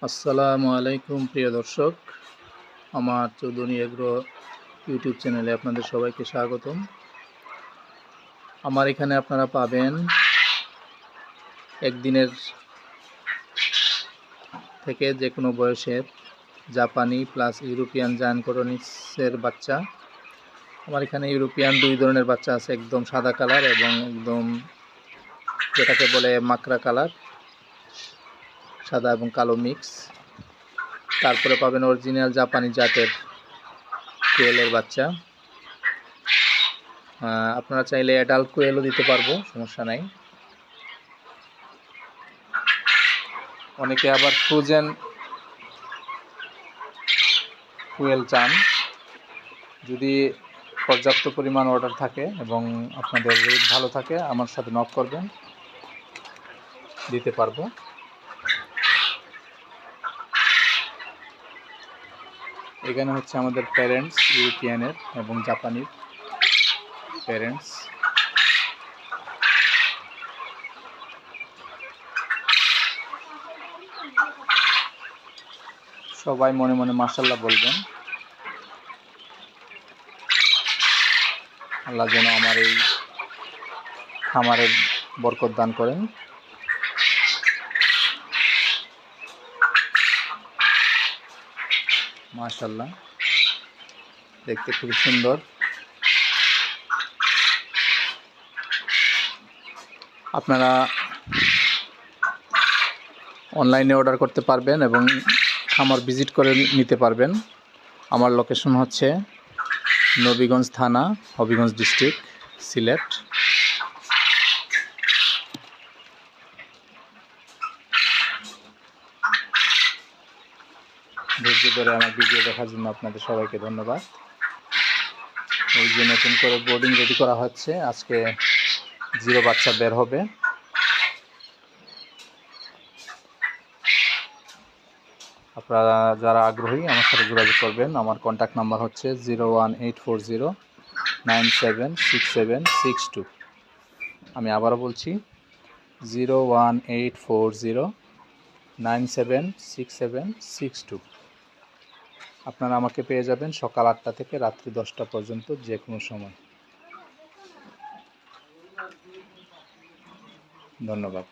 আসসালামু আলাইকুম প্রিয় দর্শক, আমার চৌধুরী এগ্রো ইউটিউব চ্যানেলে আপনাদের সবাইকে স্বাগতম। আমার এখানে আপনারা পাবেন একদিনের থেকে যে কোনো বয়সের জাপানি প্লাস ইউরোপিয়ান জায়ান্ট বাচ্চা। আমার এখানে ইউরোপিয়ান দুই ধরনের বাচ্চা আছে, একদম সাদা কালার এবং একদম যেটাকে বলে মাকড়া কালার, সাদা এবং কালো মিক্স। তারপরে পাবেন অরিজিনাল জাপানি জাতের কোয়েলের বাচ্চা। আপনারা চাইলে অ্যাডাল্ট কোয়েলও দিতে পারবো, সমস্যা নাই। অনেকে আবার ফ্রোজেন কোয়েল চান। যদি পর্যাপ্ত পরিমাণ অর্ডার থাকে এবং আপনাদের রেট ভালো থাকে, আমার সাথে নক করবেন, দিতে পারবো। এখানে হচ্ছে আমাদের প্যারেন্টস, ইউরোপিয়ানের এবং জাপানির প্যারেন্টস। সবাই মনে মনে মাশাআল্লাহ বলবেন। আল্লাহ যেন আমার এই খামারের বরকত দান করেন। মাশাআল্লাহ, দেখতে খুবই সুন্দর। আপনারা অনলাইনে অর্ডার করতে পারবেন এবং খামার ভিজিট করে নিতে পারবেন। আমার লোকেশন হচ্ছে নবীগঞ্জ থানা, হবিগঞ্জ ডিস্ট্রিক্ট, সিলেট। ধৈর্য ধরে আমার ভিডিও দেখার জন্য আপনাদের সবাইকে ধন্যবাদ। এই যে নতুন করে বোর্ডিং রেডি করা হচ্ছে, আজকে 0 বাচ্চা বের হবে। আপনারা যারা আগ্রহী আমার সাথে যোগাযোগ করবেন। আমার কন্ট্যাক্ট নাম্বার হচ্ছে 01840976762। আমি আবারও বলছি 01840976762। আপনারা আমাকে পেয়ে যাবেন সকাল 8টা থেকে রাত্রি 10টা পর্যন্ত, যে কোনো সময়। ধন্যবাদ।